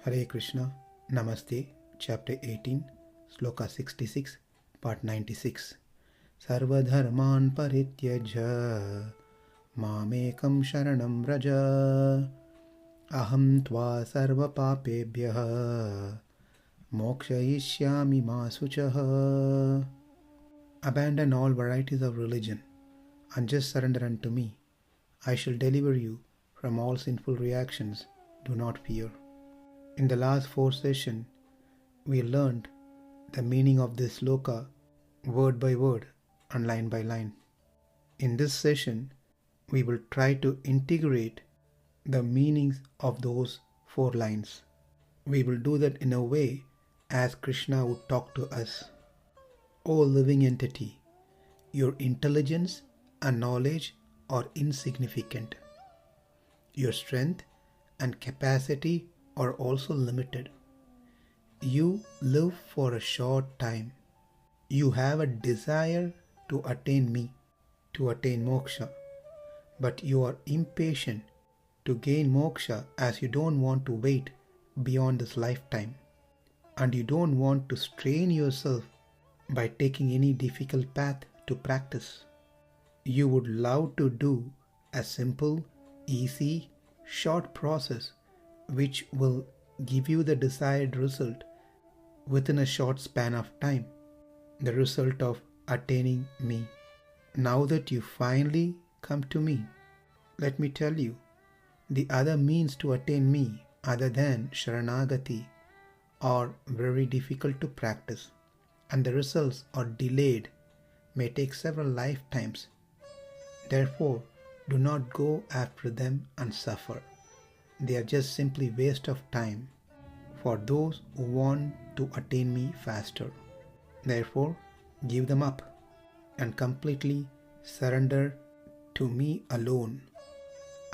Hare Krishna, Namaste, Chapter 18, Sloka 66, Part 96. Sarva-dharmān parityajya, mām ekaṁ śaraṇaṁ vraja, ahaṁ sarva-pāpebhyo, mokṣayiṣyāmi mā śucaḥ. Abandon all varieties of religion and just surrender unto me. I shall deliver you from all sinful reactions. Do not fear. In the last 4 sessions, we learned the meaning of this sloka word by word and line by line. In this session, we will try to integrate the meanings of those 4 lines. We will do that in a way as Krishna would talk to us. O living entity, your intelligence and knowledge are insignificant. Your strength and capacity are also limited. You live for a short time. You have a desire to attain me, to attain moksha, but you are impatient to gain moksha as you don't want to wait beyond this lifetime, and you don't want to strain yourself by taking any difficult path to practice. You would love to do a simple, easy, short process which will give you the desired result within a short span of time, the result of attaining me. Now that you finally come to me, let me tell you, the other means to attain me other than śaraṇagati are very difficult to practice, and the results are delayed, may take several lifetimes. Therefore, do not go after them and suffer. They are just simply waste of time for those who want to attain me faster. Therefore, give them up and completely surrender to me alone.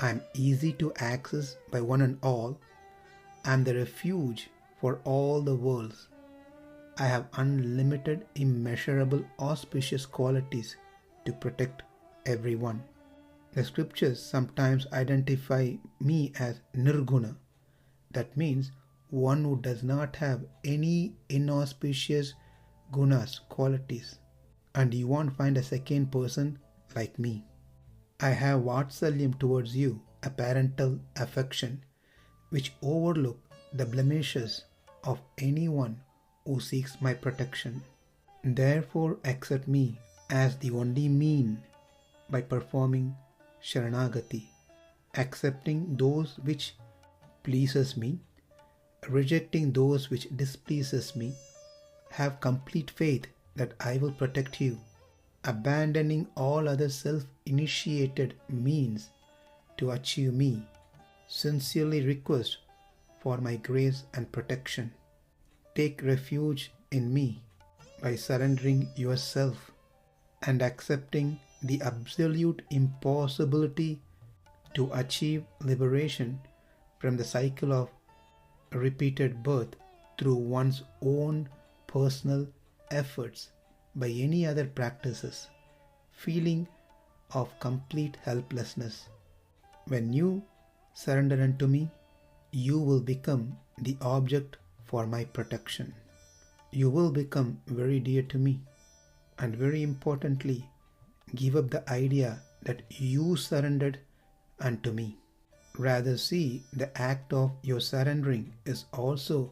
I am easy to access by one and all. I am the refuge for all the worlds. I have unlimited, immeasurable, auspicious qualities to protect everyone. The scriptures sometimes identify me as nirguna. That means one who does not have any inauspicious gunas, qualities. And you won't find a second person like me. I have vatsalyam towards you, a parental affection, which overlook the blemishes of anyone who seeks my protection. Therefore accept me as the only mean by performing śaraṇagati, accepting those which pleases me, rejecting those which displeases me. Have complete faith that I will protect you, abandoning all other self-initiated means to achieve me. Sincerely request for my grace and protection. Take refuge in me by surrendering yourself and accepting the absolute impossibility to achieve liberation from the cycle of repeated birth through one's own personal efforts by any other practices, feeling of complete helplessness. When you surrender unto me, you will become the object for my protection. You will become very dear to me, and very importantly, give up the idea that you surrendered unto me. Rather see the act of your surrendering is also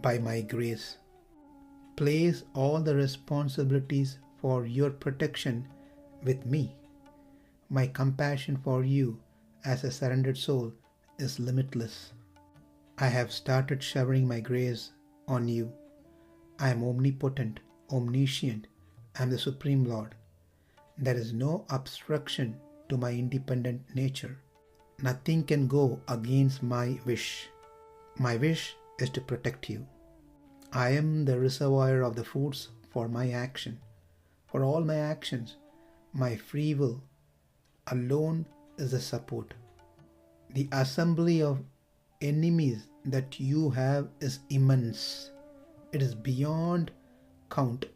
by my grace. Place all the responsibilities for your protection with me. My compassion for you as a surrendered soul is limitless. I have started showering my grace on you. I am omnipotent, omniscient. I am the Supreme Lord. There is no obstruction to my independent nature. Nothing can go against my wish. My wish is to protect you. I am the reservoir of the fruits for my action. For all my actions, my free will alone is the support. The assembly of enemies that you have is immense. It is beyond count,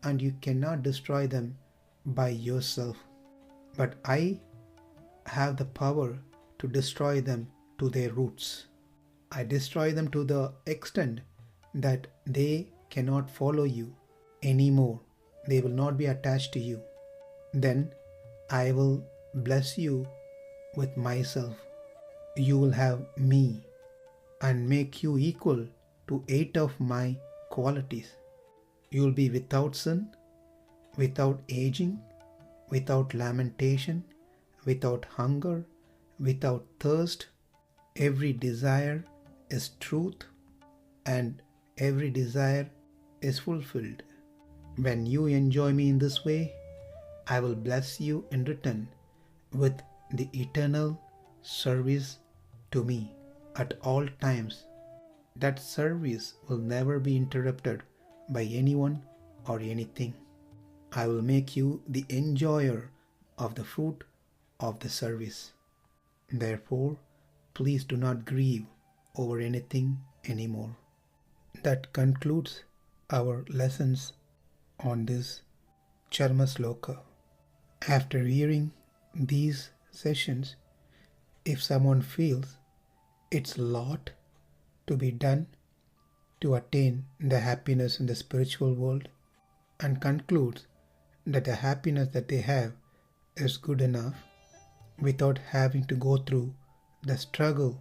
and you cannot destroy them by yourself. But I have the power to destroy them to their roots. I destroy them to the extent that they cannot follow you anymore. They will not be attached to you. Then I will bless you with myself. You will have me and make you equal to 8 of my qualities. You will be without sin, without aging, without lamentation, without hunger, without thirst. Every desire is truth and every desire is fulfilled. When you enjoy me in this way, I will bless you in return with the eternal service to me at all times. That service will never be interrupted by anyone or anything. I will make you the enjoyer of the fruit of the service. Therefore, please do not grieve over anything anymore. That concludes our lessons on this Charma Sloka. After hearing these sessions, if someone feels it's a lot to be done to attain the happiness in the spiritual world and concludes that the happiness that they have is good enough without having to go through the struggle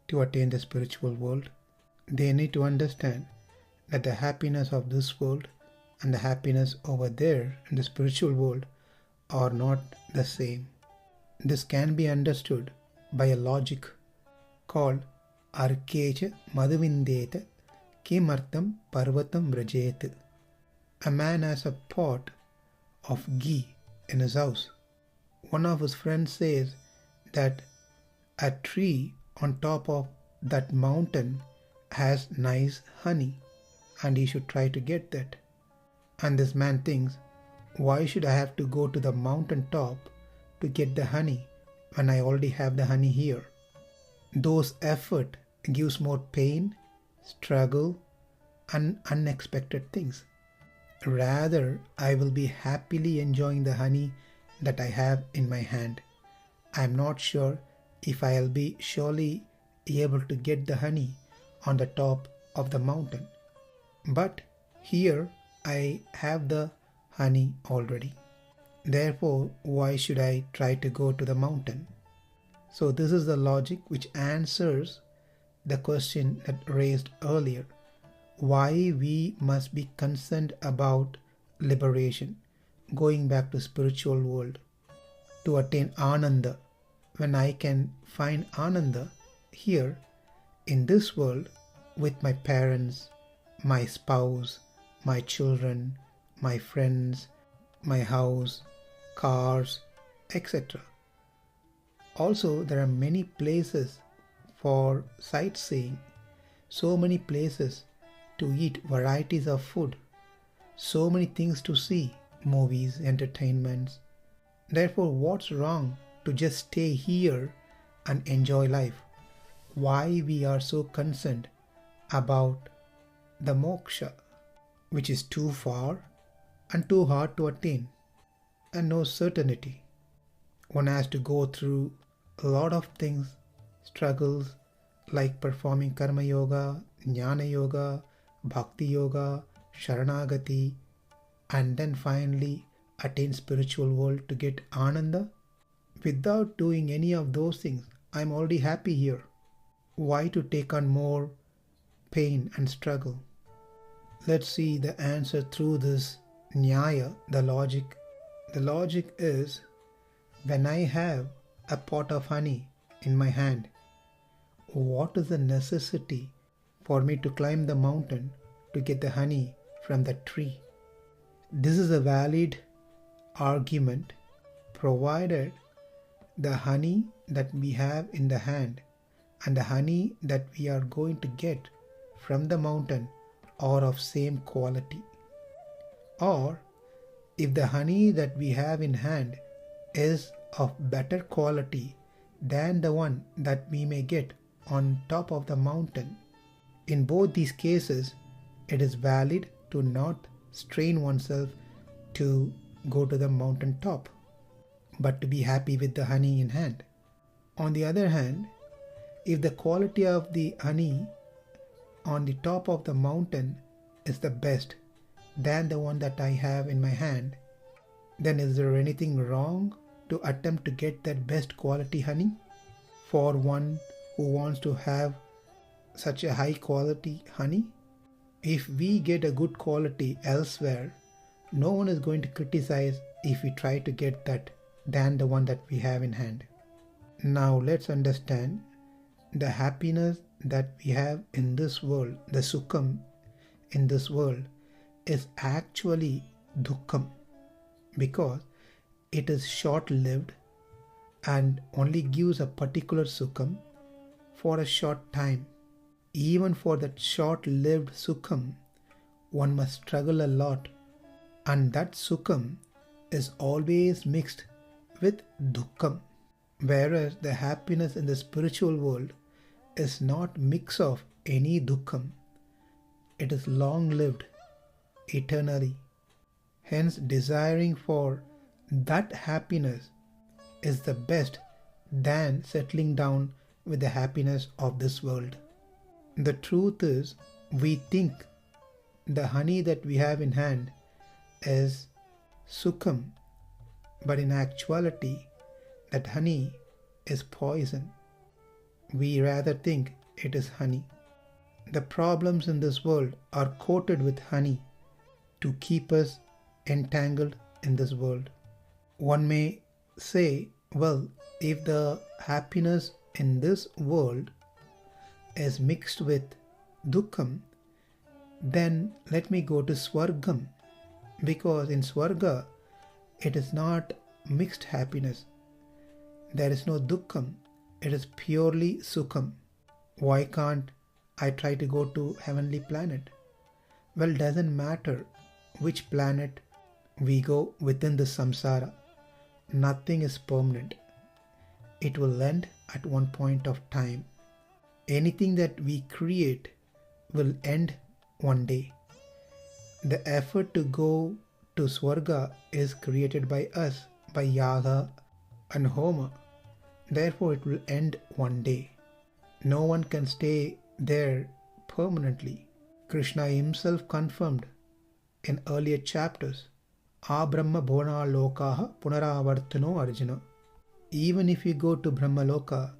to attain the spiritual world, they need to understand that the happiness of this world and the happiness over there in the spiritual world are not the same. This can be understood by a logic called Arkecha Madhuvindeta Kimartham Parvatam Vrajet. A man has a pot of ghee in his house. One of his friends says that a tree on top of that mountain has nice honey and he should try to get that. And this man thinks, why should I have to go to the mountain top to get the honey when I already have the honey here? Those effort gives more pain, struggle, and unexpected things. Rather, I will be happily enjoying the honey that I have in my hand. I am not sure if I will be surely able to get the honey on the top of the mountain. But here I have the honey already. Therefore, why should I try to go to the mountain? So this is the logic which answers the question that raised earlier. Why we must be concerned about liberation, going back to spiritual world, to attain Ananda, when I can find Ananda here in this world with my parents, my spouse, my children, my friends, my house, cars, etc. Also, there are many places for sightseeing, so many places to eat varieties of food, so many things to see, movies, entertainments. Therefore, what's wrong to just stay here and enjoy life? Why we are so concerned about the moksha, which is too far and too hard to attain, and no certainty. One has to go through a lot of things, struggles like performing karma yoga, jnana yoga, bhakti yoga, sharanagati, and then finally attain spiritual world to get ananda. Without doing any of those things, I'm already happy here. Why to take on more pain and struggle? Let's see the answer through this nyaya, the logic. The logic is, when I have a pot of honey in my hand, what is the necessity for me to climb the mountain to get the honey from the tree? This is a valid argument provided the honey that we have in the hand and the honey that we are going to get from the mountain are of same quality. Or if the honey that we have in hand is of better quality than the one that we may get on top of the mountain, in both these cases it is valid to not strain oneself to go to the mountain top, but to be happy with the honey in hand. On the other hand, if the quality of the honey on the top of the mountain is the best than the one that I have in my hand, then is there anything wrong to attempt to get that best quality honey? For one who wants to have such a high quality honey, if we get a good quality elsewhere, no one is going to criticize if we try to get that than the one that we have in hand. Now let's understand the happiness that we have in this world, the sukham in this world, is actually dukkham, because it is short-lived and only gives a particular sukham for a short time. Even for that short-lived sukham, one must struggle a lot, and that sukham is always mixed with dukkham. Whereas the happiness in the spiritual world is not mix of any dukkham. It is long-lived, eternally. Hence, desiring for that happiness is the best than settling down with the happiness of this world. The truth is, we think the honey that we have in hand is sukham, but in actuality, that honey is poison. We rather think it is honey. The problems in this world are coated with honey to keep us entangled in this world. One may say, well, if the happiness in this world is mixed with dukkham, then let me go to swargam, because in swarga it is not mixed happiness. There is no dukkham, it is purely sukham. Why can't I try to go to heavenly planet? Well, doesn't matter which planet we go within the samsara. Nothing is permanent. It will end at one point of time. Anything that we create will end one day. The effort to go to Swarga is created by us, by Yaga and Homa. Therefore it will end one day. No one can stay there permanently. Krishna himself confirmed in earlier chapters, Abrahma bhona lokaha punaravartano Arjuna. Even if you go to Brahma Loka,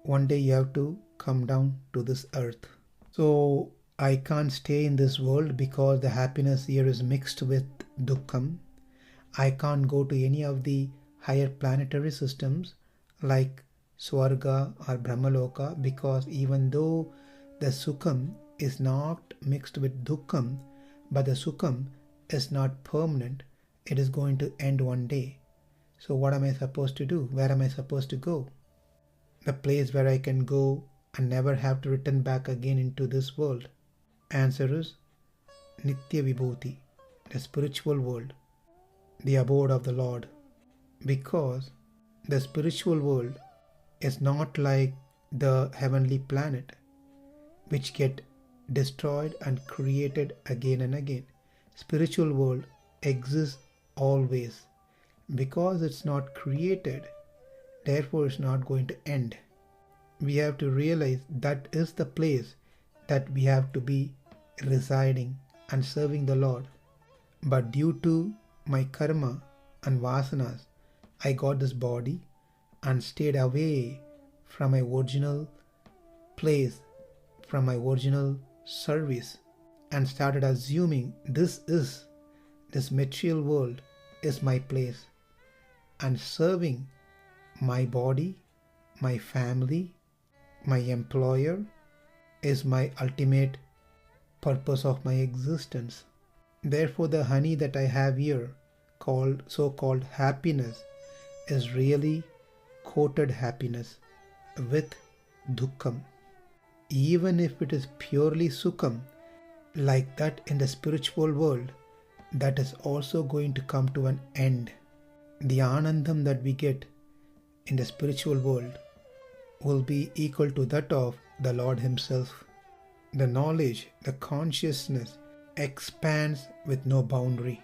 one day you have to come down to this earth. So I can't stay in this world because the happiness here is mixed with dukkham. I can't go to any of the higher planetary systems like Swarga or Brahmaloka, because even though the sukham is not mixed with dukkham, but the sukham is not permanent, it is going to end one day. So what am I supposed to do? Where am I supposed to go? The place where I can go and never have to return back again into this world. Answer is Nitya Vibhuti, the spiritual world, the abode of the Lord. Because the spiritual world is not like the heavenly planet, which get destroyed and created again and again. Spiritual world exists always. Because it's not created, therefore it's not going to end. We have to realize that is the place that we have to be residing and serving the Lord. But due to my karma and vasanas, I got this body and stayed away from my original place, from my original service, and started assuming this material world is my place, and serving my body, my family, my employer is my ultimate purpose of my existence. Therefore the honey that I have here, called so-called happiness, is really coated happiness with dukkham. Even if it is purely sukham, like that in the spiritual world, that is also going to come to an end. The anandam that we get in the spiritual world will be equal to that of the Lord himself. The knowledge, the consciousness expands with no boundary.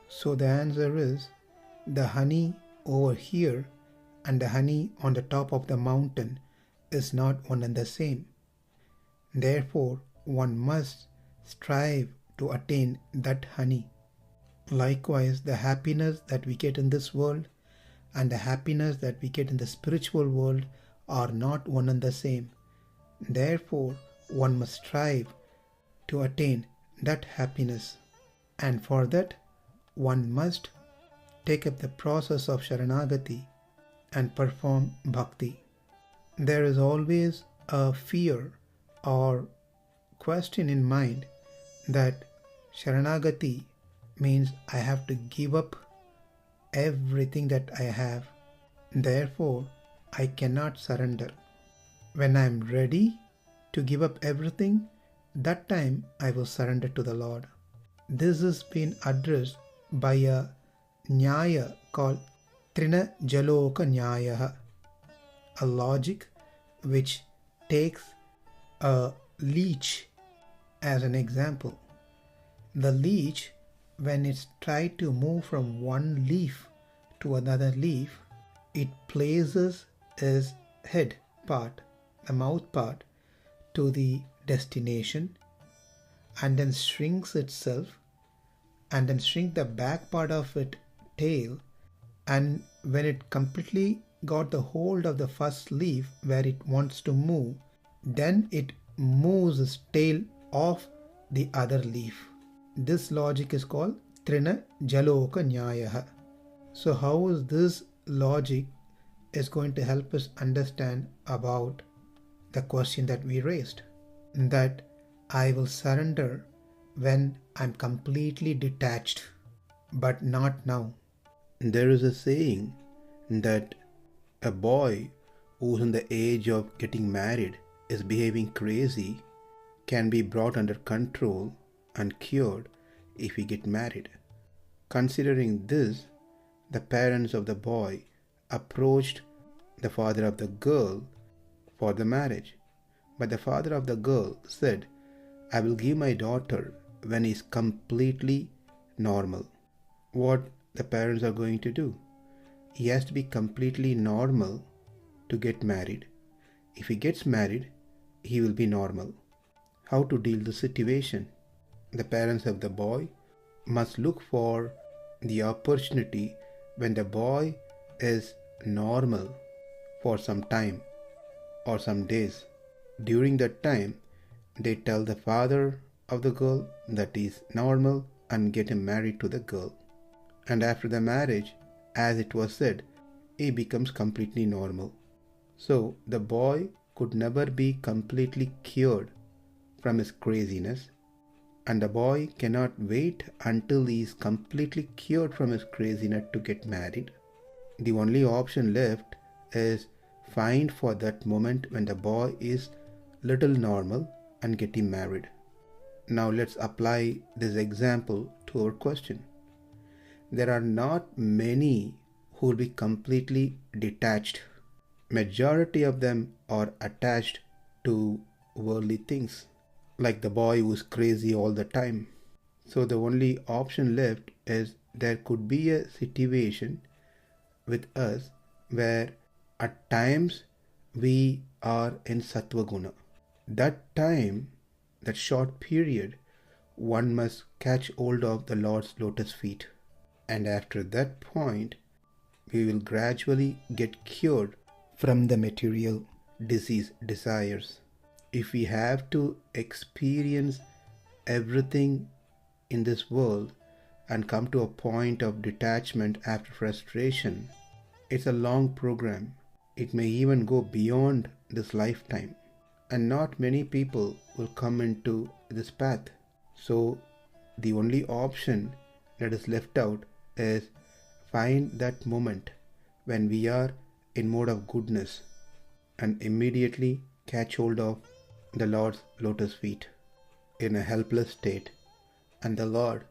So the answer is, the honey over here and the honey on the top of the mountain is not one and the same. Therefore, one must strive to attain that honey. Likewise, the happiness that we get in this world and the happiness that we get in the spiritual world are not one and the same. Therefore, one must strive to attain that happiness. And for that, one must take up the process of Sharanagati and perform bhakti. There is always a fear or question in mind that Sharanagati means I have to give up everything that I have. Therefore, I cannot surrender. When I am ready to give up everything, that time I will surrender to the Lord. This has been addressed by a nyaya called Trina Jaloka Nyaya, a logic which takes a leech as an example. The leech, when it's tried to move from one leaf to another leaf, it places its head part, the mouth part, to the destination and then shrinks itself and then shrink the back part of its tail, and when it completely got the hold of the first leaf where it wants to move, then it moves its tail off the other leaf. This logic is called Trina Jaloka Nyaya. So how is this logic is going to help us understand about the question that we raised? That I will surrender when I'm completely detached, but not now. There is a saying that a boy who's in the age of getting married is behaving crazy can be brought under control and cured if he get married. Considering this, the parents of the boy approached the father of the girl for the marriage. But the father of the girl said, I will give my daughter when he is completely normal. What the parents are going to do? He has to be completely normal to get married. If he gets married, he will be normal. How to deal the situation? The parents of the boy must look for the opportunity when the boy is normal for some time or some days. During that time, they tell the father of the girl that he is normal and get him married to the girl. And after the marriage, as it was said, he becomes completely normal. So the boy could never be completely cured from his craziness, and the boy cannot wait until he is completely cured from his craziness to get married. The only option left is find for that moment when the boy is little normal and get him married. Now let's apply this example to our question. There are not many who will be completely detached. Majority of them are attached to worldly things, like the boy who is crazy all the time. So the only option left is there could be a situation with us where at times we are in sattva guna. That time, that short period, one must catch hold of the Lord's lotus feet. And after that point, we will gradually get cured from the material disease desires. If we have to experience everything in this world and come to a point of detachment after frustration, it's a long program. It may even go beyond this lifetime. And not many people will come into this path. So the only option that is left out is find that moment when we are in mode of goodness and immediately catch hold of the Lord's lotus feet in a helpless state. And the Lord,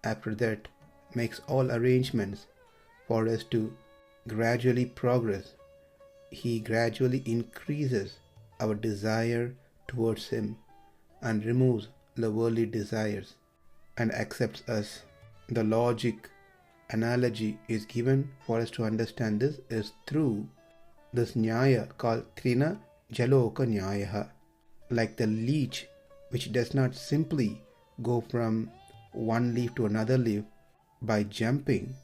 after that, makes all arrangements for us to gradually progress. He gradually increases our desire towards Him and removes the worldly desires and accepts us. The logic analogy is given for us to understand this is through this nyaya called Trina jaloka nyāyah. Like the leech which does not simply go from one leaf to another leaf by jumping,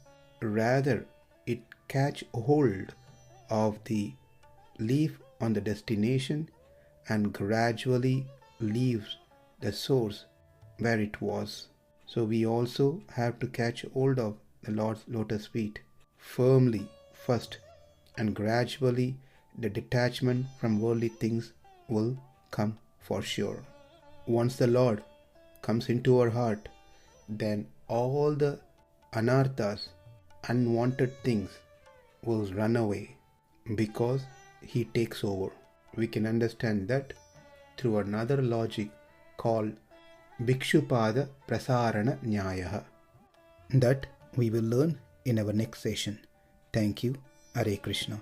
rather it catch hold of the leaf on the destination and gradually leaves the source where it was. So we also have to catch hold of the Lord's lotus feet firmly first, and gradually the detachment from worldly things will come for sure. Once the Lord comes into our heart, then all the anarthas, unwanted things, will run away because He takes over. We can understand that through another logic called Bhikshupada Prasarana Nyāyah. That we will learn in our next session. Thank you. Hare Krishna.